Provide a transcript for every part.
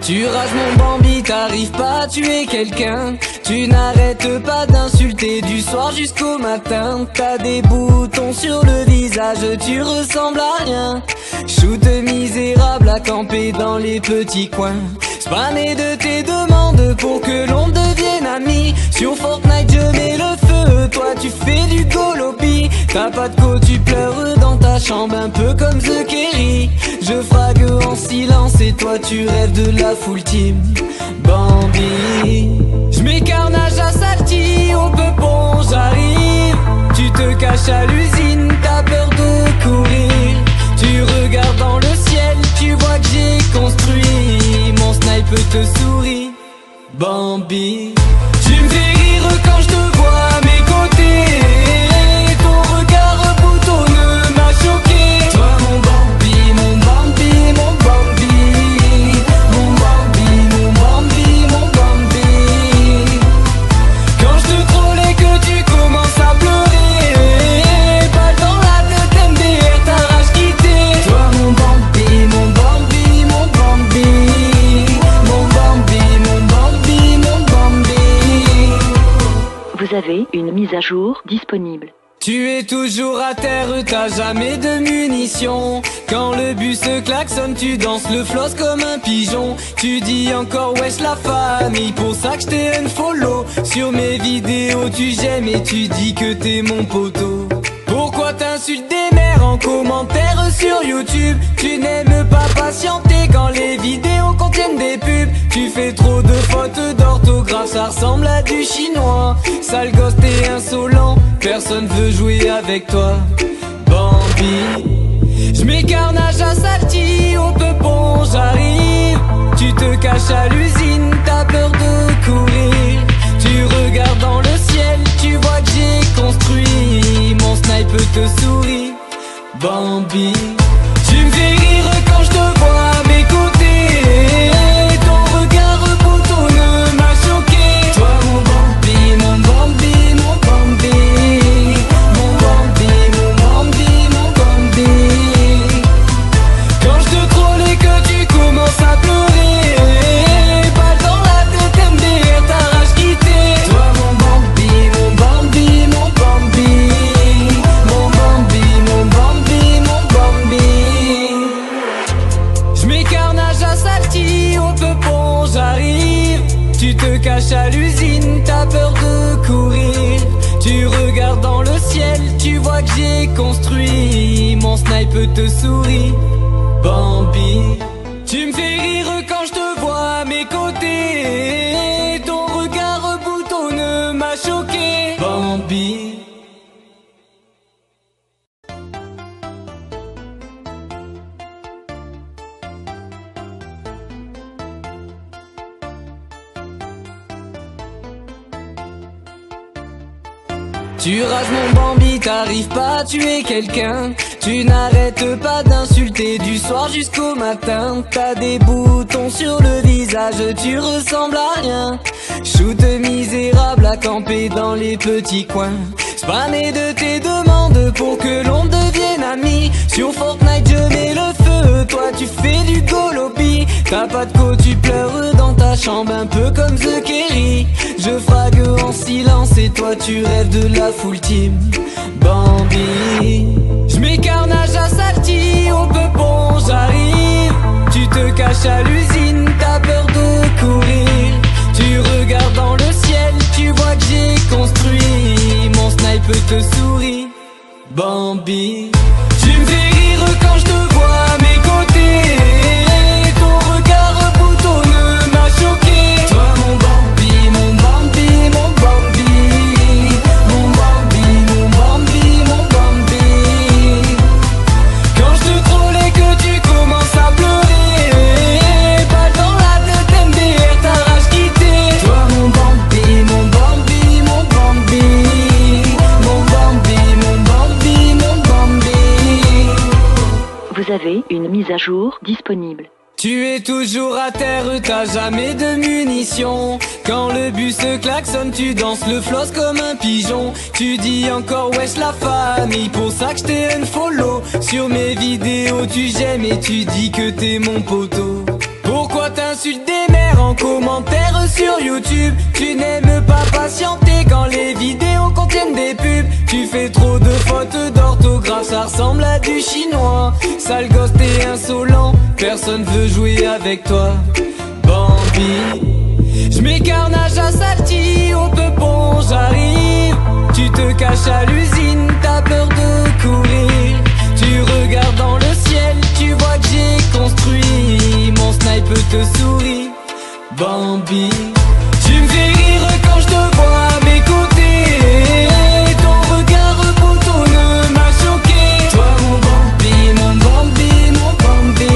Tu rages mon Bambi, t'arrives pas à tuer quelqu'un. Tu n'arrêtes pas d'insulter du soir jusqu'au matin. T'as des boutons sur le visage, tu ressembles à rien. Shoot misérable à camper dans les petits coins. Spammer de tes demandes pour que l'on devienne amis. Sur Fortnite je mets le feu, toi tu fais du golopi. T'as pas de co, tu pleures dans ta chambre un peu comme The Kerry. Je frague en silence et toi tu rêves de la full team Bambi. J'mets carnage à Salty, au peupon j'arrive. Tu te caches à l'usine, t'as peur de courir. Tu regardes dans le ciel, tu vois que j'ai construit. Mon snipe te sourit, Bambi. Tu me fais rire quand je te vois à mes côtés. Ton regard boutonneux m'a choqué. Toi mon Bambi, mon Bambi, mon Bambi. Mon Bambi, mon Bambi, mon Bambi. Quand je te troll et que tu commences à pleurer, balle dans la tête, MDR, ta rage quittée. Toi mon Bambi, mon Bambi, mon Bambi. Mon Bambi, mon Bambi, mon Bambi. Vous avez une mise à jour disponible. Tu es toujours à terre, t'as jamais de munitions. Quand le bus klaxonne, tu danses le floss comme un pigeon. Tu dis encore wesh la famille, pour ça que je t'ai unfollow. Sur mes vidéos tu j'aime et tu dis que t'es mon poteau. Pourquoi t'insultes des mères en commentaire sur YouTube? Tu n'aimes pas patienter quand les vidéos contiennent des pubs. Tu fais trop de fautes d'orthographe, ça ressemble à du chinois. Sale gosse, t'es insolent, personne veut jouer avec toi, Bambi. J'mets carnage à Salty, au peupon j'arrive. Tu te caches à l'usine, t'as peur de courir. Tu regardes dans le ciel, tu vois que j'ai construit. Mon snipe te sourit, Bambi. Tu me fais rire quand je te vois à mes côtés. Ton regard boutonneux m'a choqué. Toi mon Bambi, mon Bambi, mon Bambi. Mon Bambi, mon Bambi, mon Bambi. Quand je te troll et que tu commences à pleurer, balle dans la tête, MDR, ta rage quittée. Toi mon Bambi, mon Bambi, mon Bambi. Mon Bambi, mon Bambi, mon Bambi. J'mets carnage à Salty, au peupon j'arrive. Tu te caches à l'usine, t'as peur de courir. Tu regardes dans le ciel, tu vois que j'ai construit. Mon snipe te sourit, Bambi. Tu me fais rire quand je te vois à mes côtés. Ton regard boutonneux m'a choqué, Bambi. Tu rages mon Bambi, t'arrives pas à tuer quelqu'un. Tu n'arrêtes pas d'insulter du soir jusqu'au matin. T'as des boutons sur le visage, tu ressembles à rien. Shoot misérable à camper dans les petits coins. Spammer de tes demandes pour que l'on devienne amis. Sur Fortnite je mets le feu, toi tu fais du golopi. T'as pas de co, tu pleures dans ta chambre un peu comme The Kerry. Je frague en silence et toi tu rêves de la full team Bambi. J'mets carnage à Salty, au peupon j'arrive. Tu te caches à l'usine, t'as peur de courir. Tu regardes dans le ciel, tu vois que j'ai construit. Mon snipe te sourit, Bambi. Tu me fais rire quand je te vois à mes côtés. Ton regard boutonneux m'a choqué. Toi mon Bambi, mon Bambi, mon Bambi. Mon Bambi, mon Bambi, mon Bambi. Quand je te troll et que tu commences à pleurer, balle dans la tête, MDR, ta rage quittée. Toi mon Bambi, mon Bambi, mon Bambi. Mon Bambi, mon Bambi, mon Bambi. Vous avez une mise à jour disponible. Tu es toujours à terre, t'as jamais de munitions. Quand le bus klaxonne, tu danses le floss comme un pigeon. Tu dis encore wesh la famille, pour ça que je t'ai unfollow. Sur mes vidéos tu j'aime et tu dis que t'es mon poteau. Pourquoi t'insultes des commentaire sur YouTube. Tu n'aimes pas patienter quand les vidéos contiennent des pubs. Tu fais trop de fautes d'orthographe, ça ressemble à du chinois. Sale gosse, t'es insolent, personne veut jouer avec toi. Bambi, j'mets carnage à Salty, au peupon j'arrive. Tu te caches à l'usine, t'as peur de courir. Tu regardes dans le ciel, tu vois que j'ai construit. Mon snipe te sourit, Bambi. Tu me fais rire quand je te vois à mes côtés. Ton regard boutonneux m'a choqué. Toi mon Bambi, mon Bambi, mon Bambi.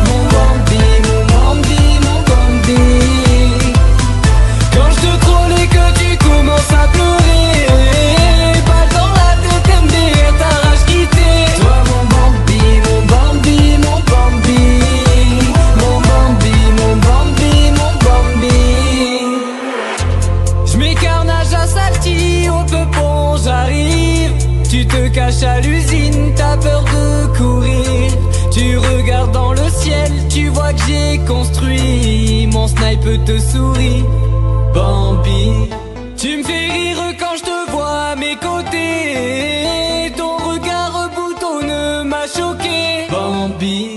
Mon Bambi, mon Bambi, mon Bambi. Quand je te troll et que tu commences à pleurer, balle dans la tête, MDR, ta rage quittée. Toi mon Bambi, mon Bambi, mon Bambi. Mon Bambi, mon Bambi, mon Bambi. J'mets carnage à Salty, au peupon j'arrive. Tu te caches à l'usine, t'as peur de courir. Tu regardes dans le ciel, tu vois que j'ai construit. Mon snipe te sourit, Bambi. Tu me fais rire quand je te vois à mes côtés. Ton regard boutonneux m'a choqué, Bambi.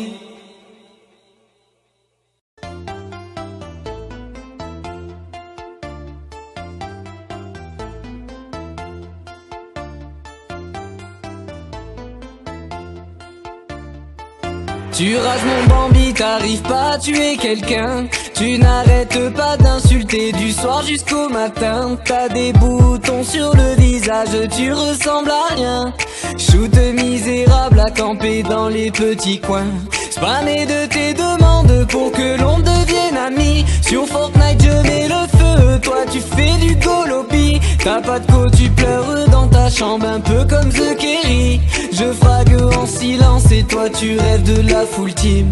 Tu rages mon Bambi, t'arrives pas à tuer quelqu'un. Tu n'arrêtes pas d'insulter du soir jusqu'au matin. T'as des boutons sur le visage, tu ressembles à rien. Shoot misérable à camper dans les petits coins. Spammer de tes demandes pour que l'on devienne amis. Sur Fortnite je mets le feu, toi tu fais du golopi. T'as pas de co, tu pleures dans ta chambre un peu comme The Kerry. Je frague en silence et toi tu rêves de la full team,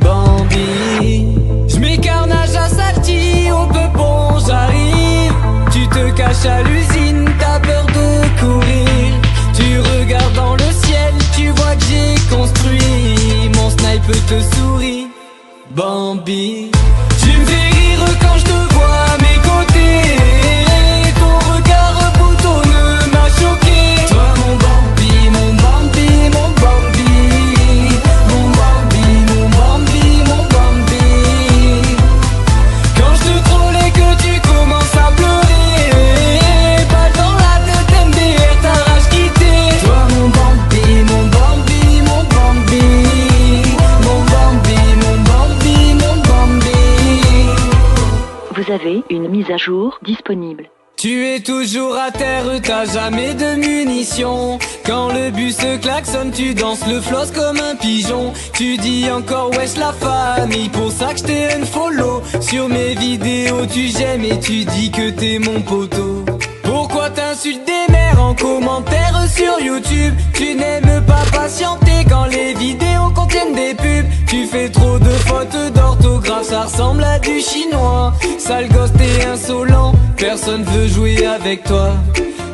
Bambi. J'mets carnage à Salty, au peupon j'arrive. Tu te caches à l'usine, t'as peur de courir. Tu regardes dans le ciel, tu vois que j'ai construit. Mon snipe te sourit, Bambi. Tu me fais rire quand je te vois à mes côtés. Ton regard boutonneux m'a choqué. Toi mon Bambi, mon Bambi, mon Bambi. Mon Bambi, mon Bambi, mon Bambi. Quand je te troll et que tu commences à pleurer, balle dans la tête, MDR, ta rage quittée. Toi mon Bambi, mon Bambi, mon Bambi. Mon Bambi, mon Bambi, mon Bambi. Vous avez une mise à jour disponible. Tu es toujours à terre, t'as jamais de munitions. Quand le bus klaxonne, tu danses le floss comme un pigeon. Tu dis encore wesh la famille, pour ça que j't'ai unfollow. Sur mes vidéos tu j'aime et tu dis que t'es mon poteau. Pourquoi t'insultes des mères en commentaire sur YouTube? Tu n'aimes pas patienter quand les vidéos contiennent des pubs. Tu fais trop de fautes d'orthographe, ça ressemble à du chinois. Sale gosse, t'es insolent, personne veut jouer avec toi,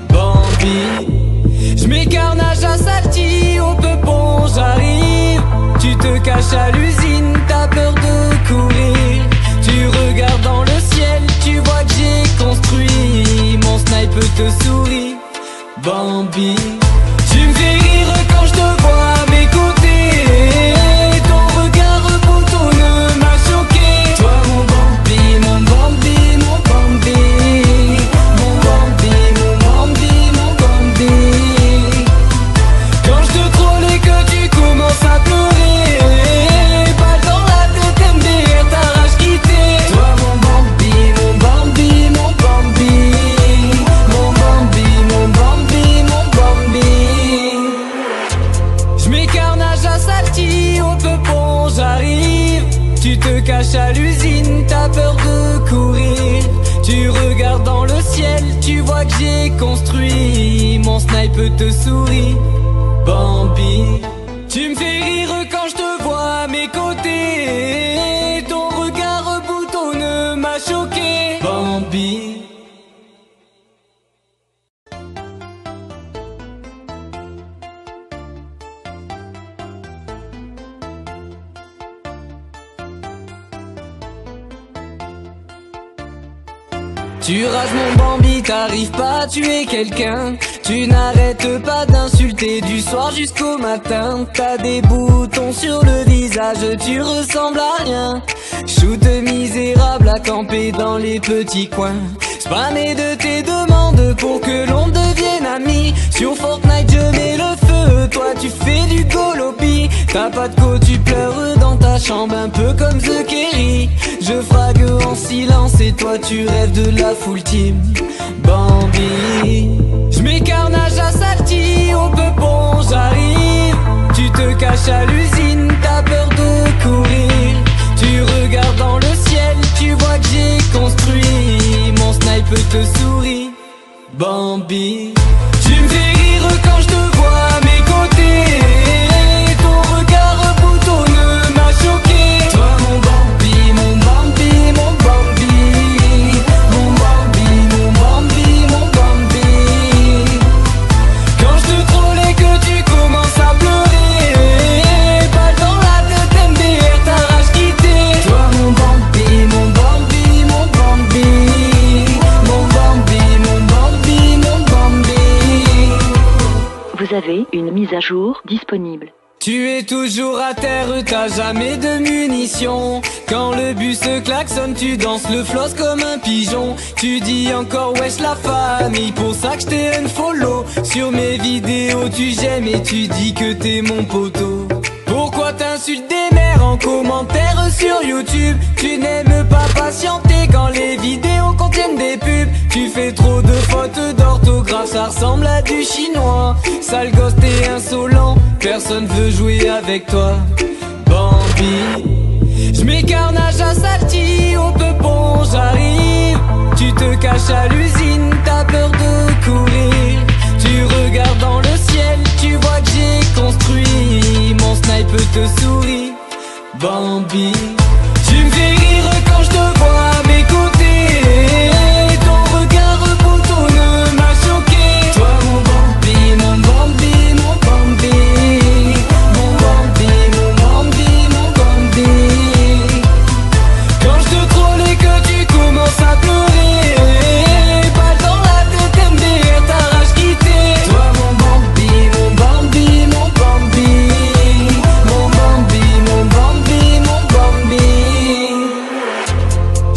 Bambi. J'mets carnage à Salty, au peupon j'arrive. Tu te caches à l'usine, t'as peur de courir. Tu regardes dans le ciel, tu vois que j'ai construit. Mon snipe te sourit, Bambi. Tu me fais rire quand je te vois à mes côtés. Ton regard boutonneux m'a choqué. Toi mon Bambi, mon Bambi, mon Bambi. Mon Bambi, mon Bambi, mon Bambi. Quand je te troll et que tu commences à pleurer, balle dans la tête, MDR, ta rage quittée. Toi mon Bambi, mon Bambi, mon Bambi. Mon Bambi, mon Bambi, mon Bambi. J'mets carnage à Salty, au peupon j'arrive. Tu te caches à l'usine, t'as peur de courir. Tu regardes dans le ciel, tu vois que j'ai construit. Mon snipe te sourit, Bambi. Tu me fais rire quand je te vois à mes côtés. Ton regard boutonneux m'a choqué, Bambi. Tu rages mon Bambi, t'arrives pas à tuer quelqu'un. Tu n'arrêtes pas d'insulter du soir jusqu'au matin. T'as des boutons sur le visage, tu ressembles à rien. Shoot misérable à camper dans les petits coins. Spammer de tes demandes pour que l'on devienne amis. Sur Fortnite je mets le feu, toi tu fais du golopi. T'as pas de co, tu pleures dans ta chambre un peu comme The Kerry. Je frague en silence et toi tu rêves de la full team Bambi. J'mets carnage à Salty, au peupon j'arrive. Tu te caches à l'usine, t'as peur de courir. Tu regardes dans le ciel, tu vois que j'ai construit. Mon snipe te sourit, Bambi. Tu me fais rire quand je te vois à mes côtés. Ton regard boutonneux m'a choqué. Toi mon Bambi, mon Bambi, mon Bambi. Mon Bambi, mon Bambi, mon Bambi. Quand je te troll et que tu commences à pleurer, balle dans la tête, MDR, ta rage quittée. Toi mon Bambi, mon Bambi, mon Bambi. Mon Bambi, mon Bambi, mon Bambi. Vous avez une mise à jour disponible. Tu es toujours à terre, t'as jamais de munitions. Quand le bus klaxonne, tu danses le floss comme un pigeon. Tu dis encore wesh la famille, pour ça que je t'ai unfollow. Sur mes vidéos tu j'aime et tu dis que t'es mon poteau. Pourquoi t'insultes des mères en commentaire sur YouTube? Tu n'aimes pas patienter quand les vidéos contiennent des pubs. Tu fais trop de fautes d'orthographe, ça ressemble à du chinois. Sale gosse, t'es insolent, personne veut jouer avec toi, Bambi. J'mets carnage à Salty, au peupon j'arrive. Tu te caches à l'usine, t'as peur de courir. Tu regardes dans le ciel, tu vois que j'ai construit. Mon snipe te sourit, Bambi. Tu me fais rire quand je te vois à mes côtés. Ton regard boutonneux m'a choqué. Toi mon Bambi, mon Bambi, mon Bambi. Mon Bambi, mon Bambi, mon Bambi. Quand je te troll et que tu commences à pleurer, balle dans la tête, MDR, ta rage quittée. Toi mon Bambi, mon Bambi, mon Bambi. Mon Bambi, mon Bambi, mon Bambi.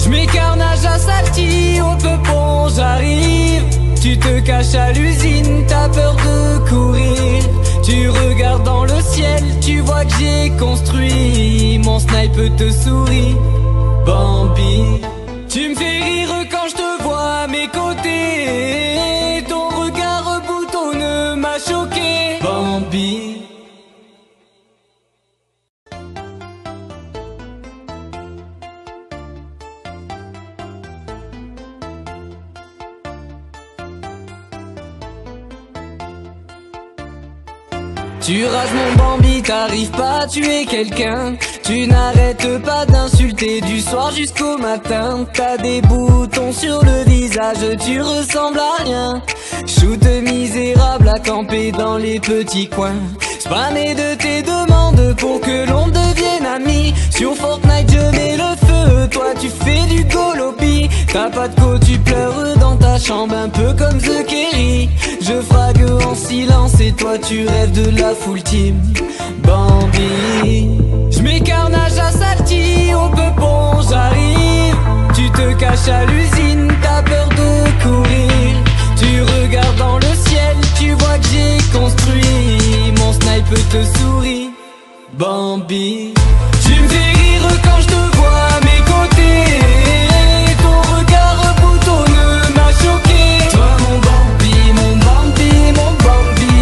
J'mets carnage à Salty, au peupon j'arrive. Tu te caches à l'usine, t'as peur de courir. Tu regardes dans le ciel, tu vois que j'ai construit. Mon snipe te sourit, Bambi. Tu me fais rire quand je te vois à mes côtés. Ton regard boutonneux m'a choqué, Bambi. Tu rages mon Bambi, t'arrives pas à tuer quelqu'un. Tu n'arrêtes pas d'insulter du soir jusqu'au matin. T'as des boutons sur le visage, tu ressembles à rien. Shoot misérable à camper dans les petits coins. Spammer de tes demandes pour que l'on devienne amis. Sur Fortnite je mets le feu, toi tu fais du golopi. T'as pas de co, tu pleures dans ta chambre un peu comme The Kerry. Je frague en silence et toi tu rêves de la full team Bambi. J'mets carnage à Salty, au peupon j'arrive. Tu te caches à l'usine, t'as peur de courir. Tu regardes dans le ciel, tu vois que j'ai construit. Mon snipe te sourit, Bambi. Tu me fais rire quand je te vois à mes côtés. Ton regard boutonneux m'a choqué. Toi mon Bambi, mon Bambi, mon Bambi.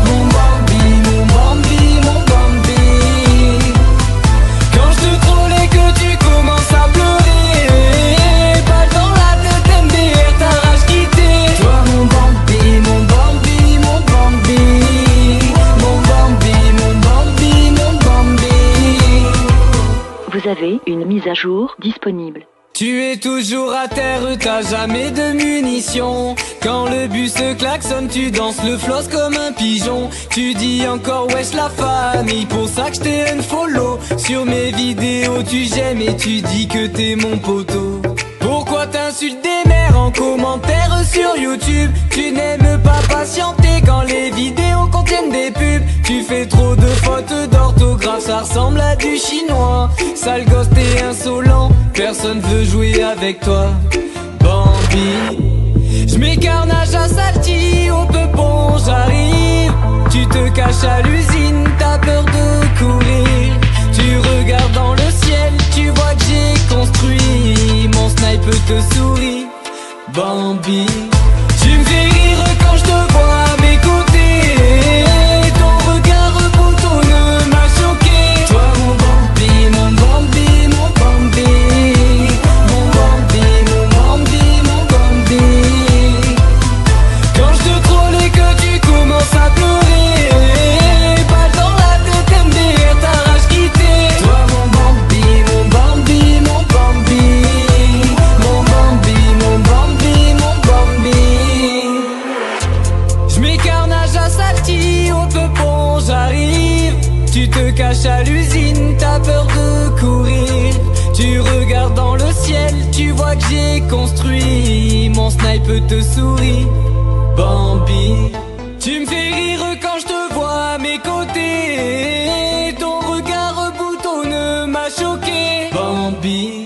Mon Bambi, mon Bambi, mon Bambi. Quand je te troll et que tu commences à pleurer, balle dans la tête, MDR, ta rage quittée. Toi mon Bambi, mon Bambi, mon Bambi. Mon Bambi, mon Bambi, mon Bambi. Vous avez une mise à jour disponible. Tu es toujours à terre, t'as jamais de munitions. Quand le bus klaxonne, tu danses le floss comme un pigeon. Tu dis encore wesh la famille, pour ça que je t'ai unfollow. Sur mes vidéos tu j'aime et tu dis que t'es mon poteau. Pourquoi t'insultes des sur YouTube. Tu n'aimes pas patienter quand les vidéos contiennent des pubs. Tu fais trop de fautes d'orthographe, ça ressemble à du chinois. Sale gosse, t'es insolent, personne veut jouer avec toi. Bambi, j'mets carnage à Salty, au peupon j'arrive. Tu te caches à l'usine, t'as peur de courir. Tu regardes dans le ciel, tu vois que j'ai construit. Mon sniper te sourit, Bambi. Tu me fais rire quand je te vois à mes côtés. Ton regard boutonneux m'a choqué. Toi mon Bambi, mon Bambi, mon Bambi. Mon Bambi, mon Bambi, mon Bambi. Quand je te troll et que tu commences à pleurer, balle dans la tête, MDR, ta rage quittée. Toi mon Bambi, mon Bambi, mon Bambi. Mon Bambi, mon Bambi, mon Bambi. J'mets carnage à Salty, au peupon j'arrive. Tu te caches à l'usine, t'as peur de courir. Tu regardes dans le ciel, tu vois que j'ai construit. Mon sniper te sourit, Bambi. Tu me fais rire quand je te vois à mes côtés. Ton regard boutonneux m'a choqué, Bambi.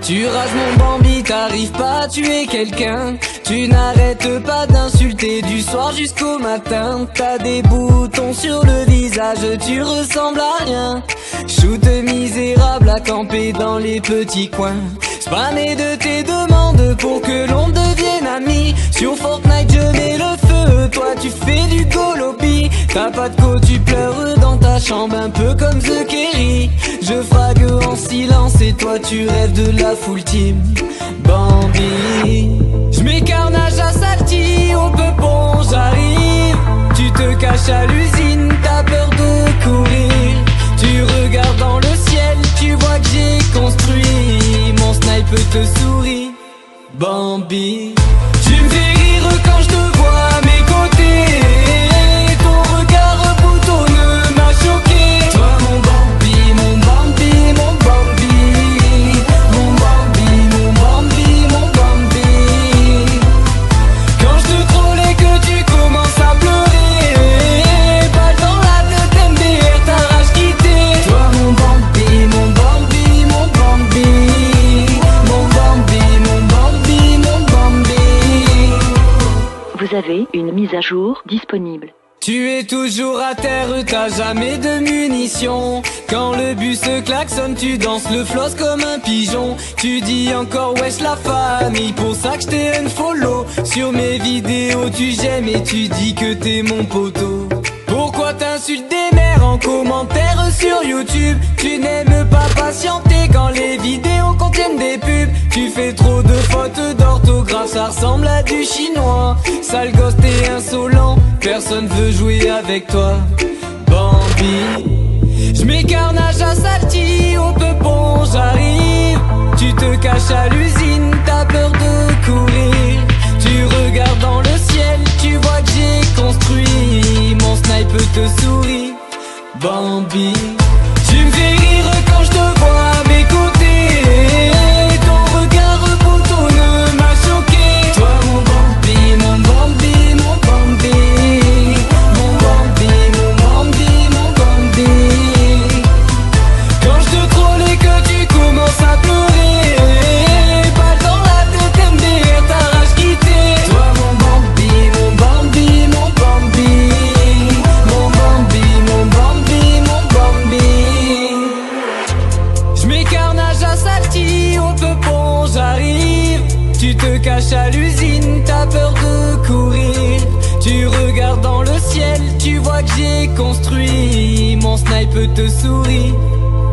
Tu rages mon Bambi, t'arrives pas à tuer quelqu'un. Tu n'arrêtes pas d'insulter du soir jusqu'au matin. T'as des boutons sur le visage, tu ressembles à rien. Shoot misérable à camper dans les petits coins. Spammer de tes demandes pour que l'on devienne amis. Sur Fortnite je mets le feu, toi tu fais du golopi. T'as pas de co, tu pleures dans ta chambre un peu comme The Kerry. Je frague en silence et toi tu rêves de la full team, Bambi. J'mets carnage à Salty, au peupon j'arrive. Tu te caches à l'usine, t'as peur de courir. Tu regardes dans le ciel, tu vois que j'ai construit. Mon sniper te sourit, Bambi. Tu me fais rire quand je te vois à mes côtés. Ton regard boutonneux m'a choqué. Toi mon Bambi, mon Bambi, mon Bambi. Mon Bambi, mon Bambi, mon Bambi. Quand je te troll et que tu commences à pleurer, balle dans la tête, MDR, ta rage quittée. Toi mon Bambi, mon Bambi, mon Bambi. Mon Bambi, mon Bambi, mon Bambi. Vous avez une mise à jour disponible. Tu es toujours à terre, t'as jamais de munitions. Quand le bus klaxonne, tu danses le floss comme un pigeon. Tu dis encore wesh la famille, pour ça que j't'ai unfollow. Sur mes vidéos tu j'aime et tu dis que t'es mon poteau. Pourquoi t'insultes des mères en commentaire sur YouTube? Tu n'aimes pas patienter quand les vidéos contiennent des pubs. Tu fais trop de fautes d'orthographe, ça ressemble à du chinois. Sale gosse, t'es insolent, personne veut jouer avec toi, Bambi. J'mets carnage à Salty, au peupon j'arrive. Tu te caches à l'usine, t'as peur de courir. Tu regardes dans le ciel, tu vois que j'ai construit. Mon sniper te sourit, Bambi. Tu me fais rire quand je te vois à mes côtés. Ton regard boutonneux m'a choqué. Toi mon Bambi, mon Bambi, mon Bambi. Mon Bambi, mon Bambi, mon Bambi. Quand je te troll et que tu commences à pleurer, balle dans la tête, MDR, ta rage quittée. Toi mon Bambi, mon Bambi, mon Bambi. Mon Bambi, mon Bambi, mon Bambi. J'mets carnage à Salty, au peupon j'arrive. Tu te caches à l'usine, t'as peur de courir. Tu regardes dans le ciel, tu vois que j'ai construit. Mon sniper te sourit,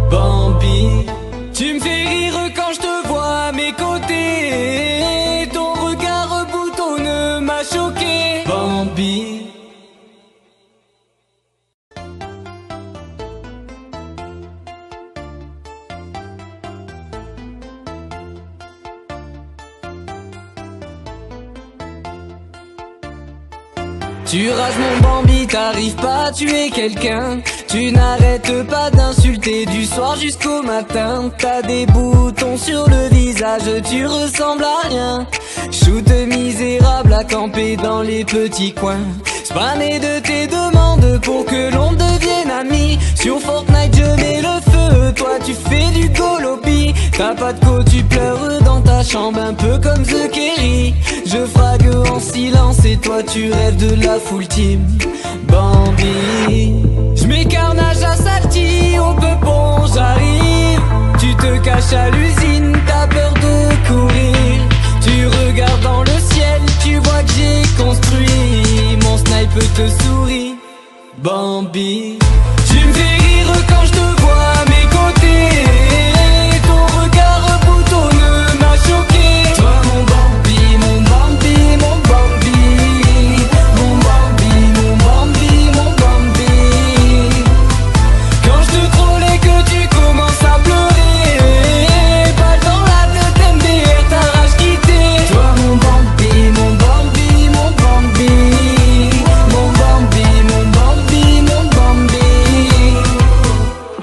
Bambi. Tu me fais rire quand je te vois à mes côtés. Ton regard boutonneux m'a choqué, Bambi. Tu rages mon Bambi, t'arrives pas à tuer quelqu'un. Tu n'arrêtes pas d'insulter du soir jusqu'au matin. T'as des boutons sur le visage, tu ressembles à rien. Shoot misérable à camper dans les petits coins, spammer de tes demandes pour que l'on devienne amis. Sur Fortnite je mets le feu, toi tu fais du golopi. T'as pas de co, tu pleures dans ta chambre un peu comme The Kerry. Je frague en silence et toi tu rêves de la full team Bambi. J'mets carnage à Salty, au peupon j'arrive. Tu te caches à l'usine, t'as peur de courir. Tu regardes dans le ciel, tu vois que j'ai construit. Mon snipe te sourit, Bambi. Tu me fais rire quand je te vois à mes côtés. Ton regard boutonneux m'a choqué. Toi mon Bambi, mon Bambi, mon Bambi. Mon Bambi, mon Bambi, mon Bambi. Quand je te trollais que tu commences à pleurer. Balle dans la tête, MDR, ta rage quittée. Toi mon Bambi, mon Bambi, mon Bambi. Mon Bambi, mon Bambi, mon Bambi.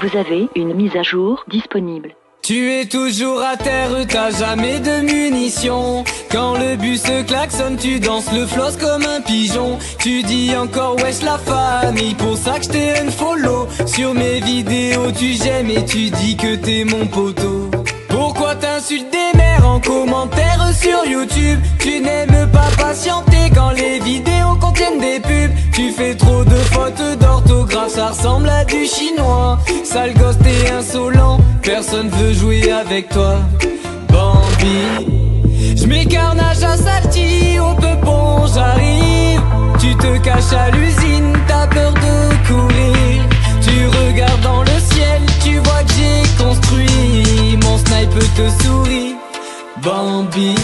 Vous avez une mise à jour disponible. Tu es toujours à terre, t'as jamais de munitions. Quand le bus klaxonne, tu danses le floss comme un pigeon. Tu dis encore wesh la famille, pour ça que je t'ai unfollow. Sur mes vidéos tu j'aime et tu dis que t'es mon poteau. Pourquoi t'insultes des mères en commentaire sur YouTube? Tu n'aimes pas patienter quand les vidéos contiennent des pubs. Tu fais trop de fautes d'orthographe, ça ressemble à du chinois. Sale gosse, t'es insolent, personne veut jouer avec toi, Bambi. J'mets carnage à Salty, au peupon j'arrive. Tu te caches à l'usine, t'as peur de courir. Tu regardes dans le ciel, tu vois que j'ai construit. Mon snipe te sourit, Bambi.